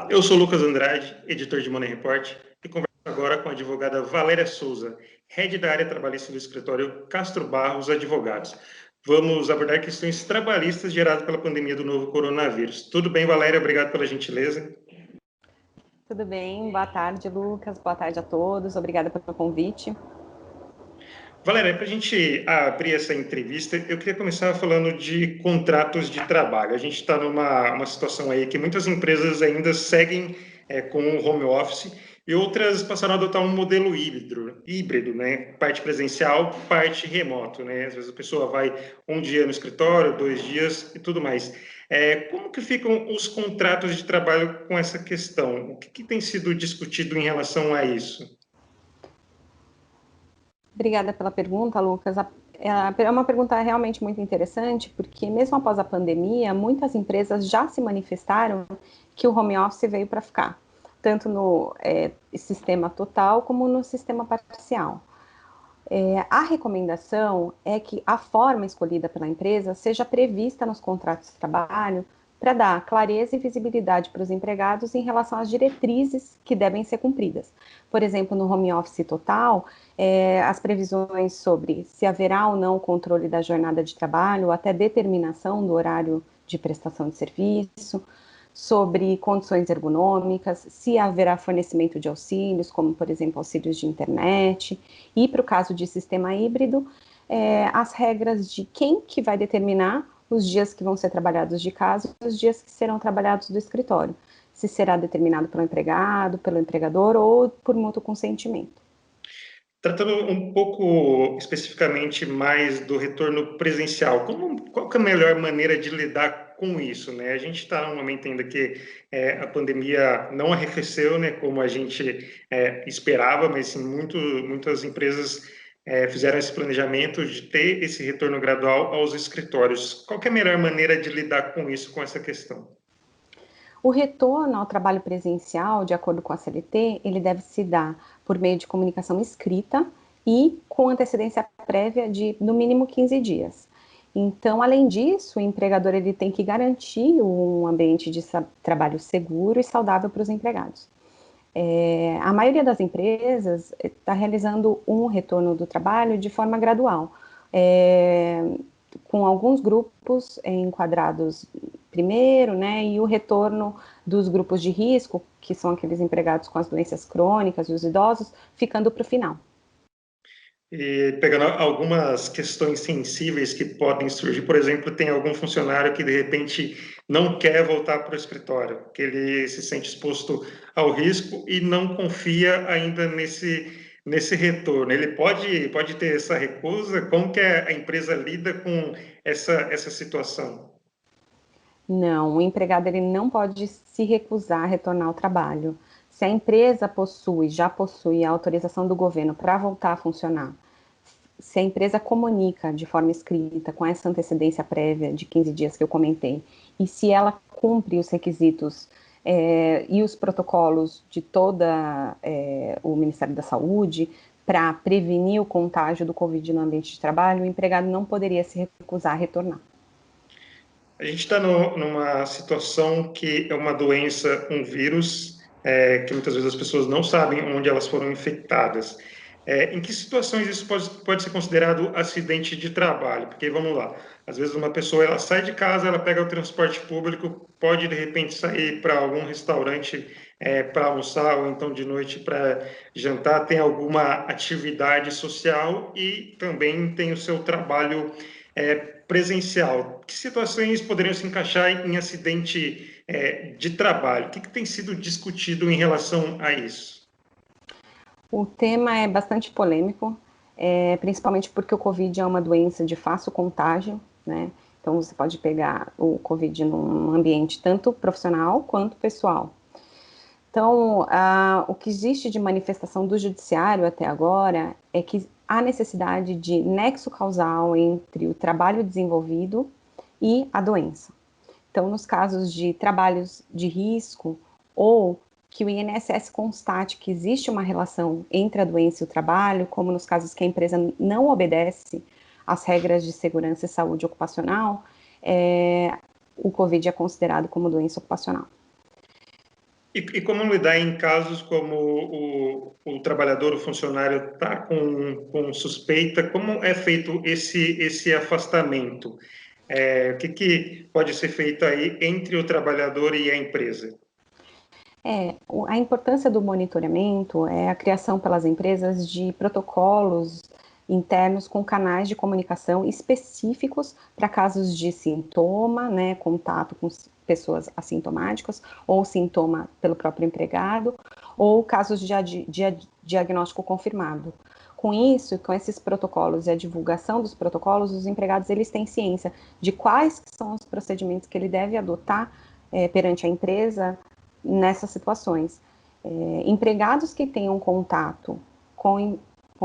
eu sou Lucas Andrade, editor de Money Report, e converso agora com a advogada Valéria Souza, head da área trabalhista do escritório Castro Barros Advogados. Vamos abordar questões trabalhistas geradas pela pandemia do novo coronavírus. Tudo bem, Valéria? Obrigado pela gentileza. Tudo bem, boa tarde, Lucas, boa tarde a todos, obrigada pelo convite. Valéria, para a gente abrir essa entrevista, eu queria começar falando de contratos de trabalho. A gente está numa situação aí que muitas empresas ainda seguem com o home office e outras passaram a adotar um modelo híbrido, né? Parte presencial, parte remoto, né? Às vezes a pessoa vai um dia no escritório, 2 dias e tudo mais. Como que ficam os contratos de trabalho com essa questão? O que tem sido discutido em relação a isso? Obrigada pela pergunta, Lucas. É uma pergunta realmente muito interessante, porque mesmo após a pandemia, muitas empresas já se manifestaram que o home office veio para ficar, tanto no sistema total como no sistema parcial. A recomendação é que a forma escolhida pela empresa seja prevista nos contratos de trabalho para dar clareza e visibilidade para os empregados em relação às diretrizes que devem ser cumpridas. Por exemplo, no home office total, as previsões sobre se haverá ou não o controle da jornada de trabalho, até determinação do horário de prestação de serviço, sobre condições ergonômicas, se haverá fornecimento de auxílios, como, por exemplo, auxílios de internet, e para o caso de sistema híbrido, as regras de quem que vai determinar os dias que vão ser trabalhados de casa e os dias que serão trabalhados do escritório, se será determinado pelo empregado, pelo empregador ou por mútuo consentimento. Tratando um pouco especificamente mais do retorno presencial, qual que é a melhor maneira de lidar com isso, né? A gente está num momento ainda que a pandemia não arrefeceu, né, como a gente esperava, mas sim, muitas empresas fizeram esse planejamento de ter esse retorno gradual aos escritórios. Qual que é a melhor maneira de lidar com isso, com essa questão? O retorno ao trabalho presencial, de acordo com a CLT, ele deve se dar por meio de comunicação escrita e com antecedência prévia de, no mínimo, 15 dias. Então, além disso, o empregador ele tem que garantir um ambiente de trabalho seguro e saudável para os empregados. A maioria das empresas está realizando um retorno do trabalho de forma gradual, com alguns grupos enquadrados primeiro, né, e o retorno dos grupos de risco, que são aqueles empregados com as doenças crônicas e os idosos, ficando para o final. E pegando algumas questões sensíveis que podem surgir, por exemplo, tem algum funcionário que de repente não quer voltar para o escritório, que ele se sente exposto ao risco e não confia ainda nesse retorno. Ele pode ter essa recusa? Como que a empresa lida com essa situação? Não, o empregado ele não pode se recusar a retornar ao trabalho. Se a empresa já possui a autorização do governo para voltar a funcionar, se a empresa comunica de forma escrita, com essa antecedência prévia de 15 dias que eu comentei, e se ela cumpre os requisitos e os protocolos de toda o Ministério da Saúde para prevenir o contágio do Covid no ambiente de trabalho, o empregado não poderia se recusar a retornar. A gente está numa situação que é uma doença, um vírus, que muitas vezes as pessoas não sabem onde elas foram infectadas. Em que situações isso pode ser considerado acidente de trabalho? Porque, vamos lá, às vezes uma pessoa ela sai de casa, ela pega o transporte público, pode de repente sair para algum restaurante para almoçar ou então de noite para jantar, tem alguma atividade social e também tem o seu trabalho presencial. Que situações poderiam se encaixar em acidente de trabalho? O que tem sido discutido em relação a isso? O tema é bastante polêmico, principalmente porque o Covid é uma doença de fácil contágio, né? Então, você pode pegar o Covid num ambiente tanto profissional quanto pessoal. Então, o que existe de manifestação do judiciário até agora é que há necessidade de nexo causal entre o trabalho desenvolvido e a doença. Então, nos casos de trabalhos de risco ou que o INSS constate que existe uma relação entre a doença e o trabalho, como nos casos que a empresa não obedece às regras de segurança e saúde ocupacional, o COVID é considerado como doença ocupacional. E como lidar em casos como o trabalhador, o funcionário está com suspeita? Como é feito esse afastamento? O que pode ser feito aí entre o trabalhador e a empresa? A importância do monitoramento é a criação pelas empresas de protocolos internos com canais de comunicação específicos para casos de sintoma, né, contato com pessoas assintomáticas, ou sintoma pelo próprio empregado, ou casos de diagnóstico confirmado. Com isso, com esses protocolos e a divulgação dos protocolos, os empregados eles têm ciência de quais são os procedimentos que ele deve adotar perante a empresa nessas situações. Empregados que tenham contato com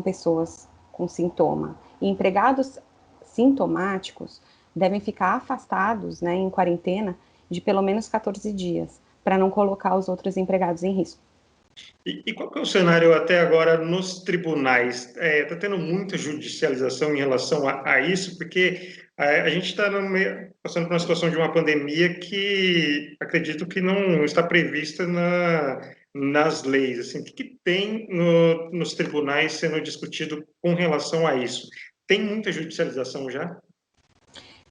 pessoas com sintoma e empregados sintomáticos devem ficar afastados, né, em quarentena de pelo menos 14 dias, para não colocar os outros empregados em risco. E qual que é o cenário até agora nos tribunais? Está tendo muita judicialização em relação a isso, porque a gente está passando por uma situação de uma pandemia que acredito que não está prevista nas leis. Assim, o que tem nos tribunais sendo discutido com relação a isso? Tem muita judicialização já?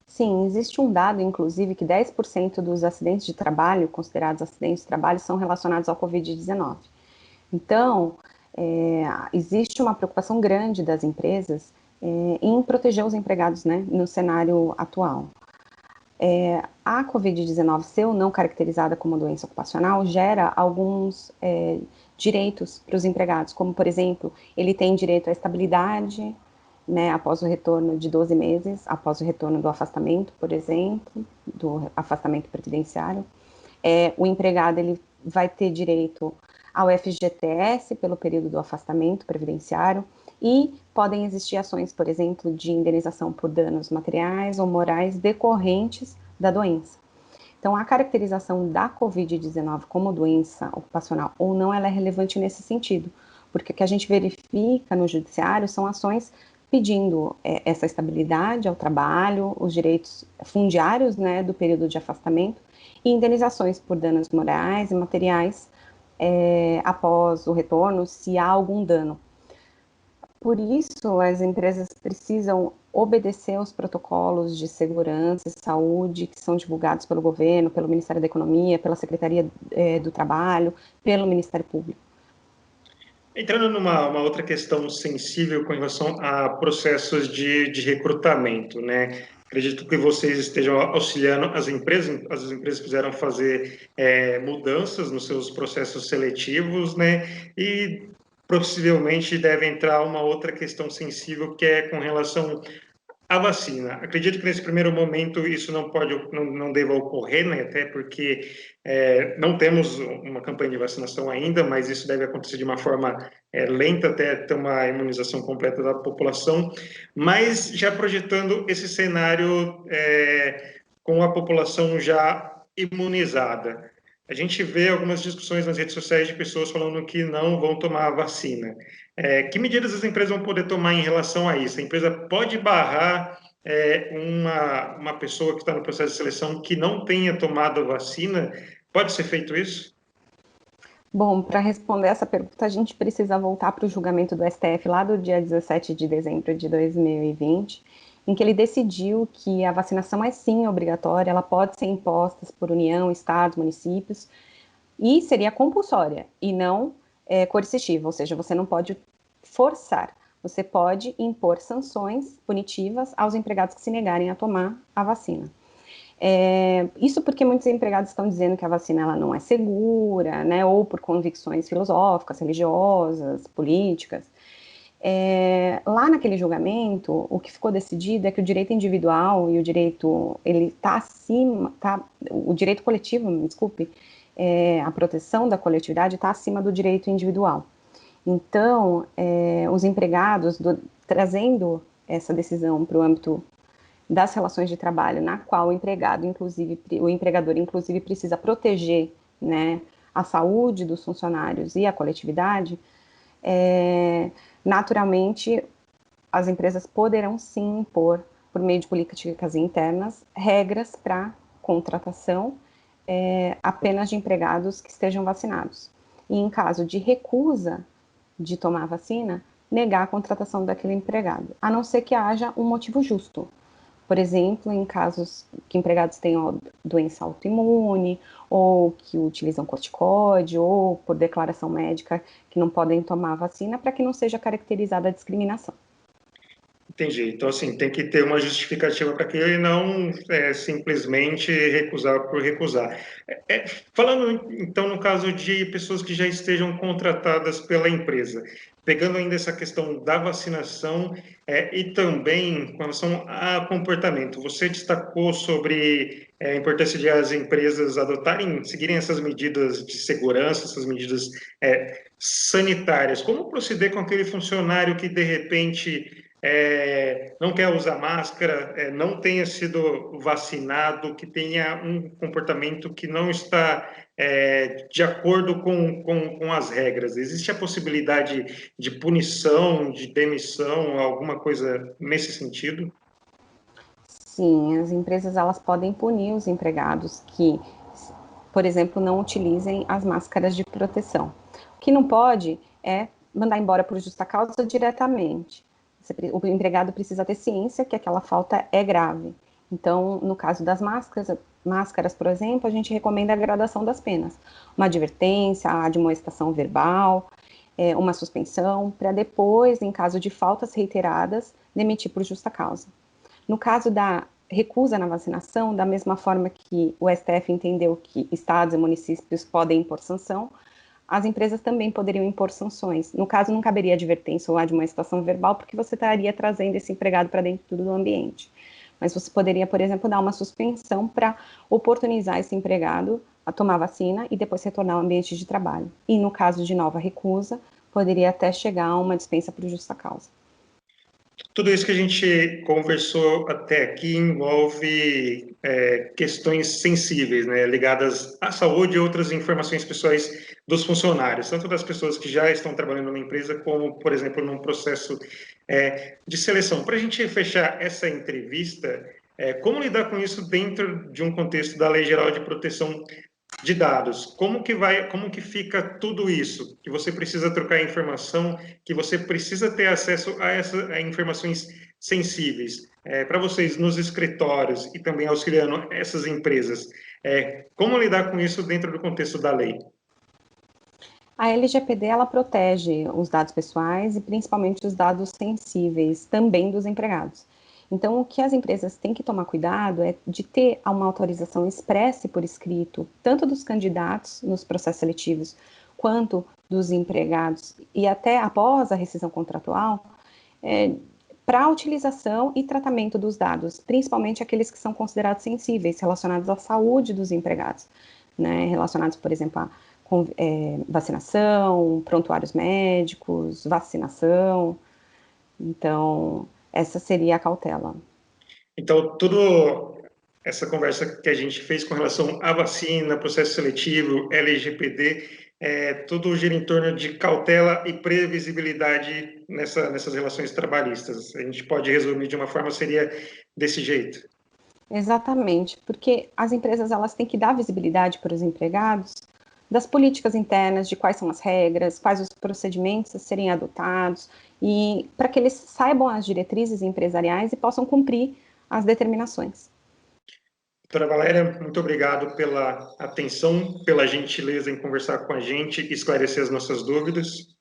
Sim, existe um dado, inclusive, que 10% dos acidentes de trabalho, considerados acidentes de trabalho, são relacionados ao Covid-19. Então, existe uma preocupação grande das empresas em proteger os empregados, né, no cenário atual. A Covid-19, ser ou não caracterizada como doença ocupacional, gera alguns direitos para os empregados, como, por exemplo, ele tem direito à estabilidade, né, após o retorno de 12 meses, após o retorno do afastamento, por exemplo, do afastamento previdenciário. O empregado ele vai ter direito ao FGTS pelo período do afastamento previdenciário e podem existir ações, por exemplo, de indenização por danos materiais ou morais decorrentes da doença. Então, a caracterização da Covid-19 como doença ocupacional ou não, ela é relevante nesse sentido, porque o que a gente verifica no judiciário são ações pedindo essa estabilidade ao trabalho, os direitos fundiários, né, do período de afastamento e indenizações por danos morais e materiais após o retorno, se há algum dano. Por isso, as empresas precisam obedecer aos protocolos de segurança e saúde que são divulgados pelo governo, pelo Ministério da Economia, pela Secretaria do Trabalho, pelo Ministério Público. Entrando numa uma outra questão sensível com relação a processos de recrutamento, né? Acredito que vocês estejam auxiliando as empresas quiseram fazer mudanças nos seus processos seletivos, né? E possivelmente deve entrar uma outra questão sensível que é com relação a vacina. Acredito que nesse primeiro momento isso não deva ocorrer, né? Até porque não temos uma campanha de vacinação ainda, mas isso deve acontecer de uma forma lenta até ter uma imunização completa da população. Mas já projetando esse cenário com a população já imunizada. A gente vê algumas discussões nas redes sociais de pessoas falando que não vão tomar a vacina. Que medidas as empresas vão poder tomar em relação a isso? A empresa pode barrar uma pessoa que está no processo de seleção que não tenha tomado a vacina? Pode ser feito isso? Bom, para responder essa pergunta, a gente precisa voltar para o julgamento do STF lá do dia 17 de dezembro de 2020, em que ele decidiu que a vacinação é sim obrigatória, ela pode ser imposta por União, Estados, municípios, e seria compulsória e não coercitiva, ou seja, você não pode forçar, você pode impor sanções punitivas aos empregados que se negarem a tomar a vacina. Isso porque muitos empregados estão dizendo que a vacina ela não é segura, né, ou por convicções filosóficas, religiosas, políticas. Lá naquele julgamento, o que ficou decidido é que o direito individual e o direito, ele está acima, o direito coletivo, me desculpe, a proteção da coletividade está acima do direito individual. Então, os empregados, trazendo essa decisão para o âmbito das relações de trabalho, na qual o empregador, inclusive, precisa proteger, né, a saúde dos funcionários e a coletividade, naturalmente, as empresas poderão sim impor, por meio de políticas internas, regras para contratação apenas de empregados que estejam vacinados. E em caso de recusa de tomar a vacina, negar a contratação daquele empregado, a não ser que haja um motivo justo. Por exemplo, em casos que empregados tenham doença autoimune, ou que utilizam corticóide, ou por declaração médica que não podem tomar a vacina, para que não seja caracterizada a discriminação. Entendi. Então, assim, tem que ter uma justificativa para aquilo e não simplesmente recusar por recusar. Falando, então, no caso de pessoas que já estejam contratadas pela empresa, pegando ainda essa questão da vacinação e também com relação a comportamento, você destacou sobre a importância de as empresas adotarem, seguirem essas medidas de segurança, essas medidas sanitárias. Como proceder com aquele funcionário que, de repente, não quer usar máscara, não tenha sido vacinado, que tenha um comportamento que não está de acordo com as regras? Existe a possibilidade de punição, de demissão, alguma coisa nesse sentido? Sim, as empresas elas podem punir os empregados que, por exemplo, não utilizem as máscaras de proteção. O que não pode é mandar embora por justa causa diretamente. O empregado precisa ter ciência que aquela falta é grave. Então, no caso das máscaras, por exemplo, a gente recomenda a gradação das penas. Uma advertência, a admoestação verbal, uma suspensão, para depois, em caso de faltas reiteradas, demitir por justa causa. No caso da recusa na vacinação, da mesma forma que o STF entendeu que estados e municípios podem impor sanção, as empresas também poderiam impor sanções. No caso, não caberia advertência ou admoestação verbal, porque você estaria trazendo esse empregado para dentro do ambiente. Mas você poderia, por exemplo, dar uma suspensão para oportunizar esse empregado a tomar vacina e depois retornar ao ambiente de trabalho. E no caso de nova recusa, poderia até chegar a uma dispensa por justa causa. Tudo isso que a gente conversou até aqui envolve questões sensíveis, né, ligadas à saúde e outras informações pessoais dos funcionários, tanto das pessoas que já estão trabalhando numa empresa, como, por exemplo, num processo de seleção. Para a gente fechar essa entrevista, como lidar com isso dentro de um contexto da Lei Geral de Proteção de dados? Como que fica tudo isso? Que você precisa trocar informação, que você precisa ter acesso a informações sensíveis. Para vocês nos escritórios e também auxiliando essas empresas, como lidar com isso dentro do contexto da lei? A LGPD ela protege os dados pessoais e principalmente os dados sensíveis também dos empregados. Então, o que as empresas têm que tomar cuidado é de ter uma autorização expressa por escrito, tanto dos candidatos nos processos seletivos, quanto dos empregados, e até após a rescisão contratual, para a utilização e tratamento dos dados, principalmente aqueles que são considerados sensíveis, relacionados à saúde dos empregados, né, relacionados, por exemplo, a vacinação, prontuários médicos, vacinação. Então, essa seria a cautela. Então, tudo essa conversa que a gente fez com relação à vacina, processo seletivo, LGPD, tudo gira em torno de cautela e previsibilidade nessas relações trabalhistas. A gente pode resumir de uma forma, seria desse jeito. Exatamente, porque as empresas elas têm que dar visibilidade para os empregados das políticas internas, de quais são as regras, quais os procedimentos a serem adotados, e para que eles saibam as diretrizes empresariais e possam cumprir as determinações. Doutora Valéria, muito obrigado pela atenção, pela gentileza em conversar com a gente e esclarecer as nossas dúvidas.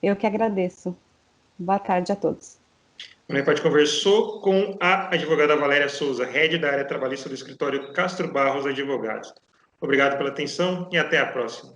Eu que agradeço. Boa tarde a todos. O NEPAD conversou com a advogada Valéria Souza, head da área trabalhista do escritório Castro Barros Advogados. Obrigado pela atenção e até a próxima.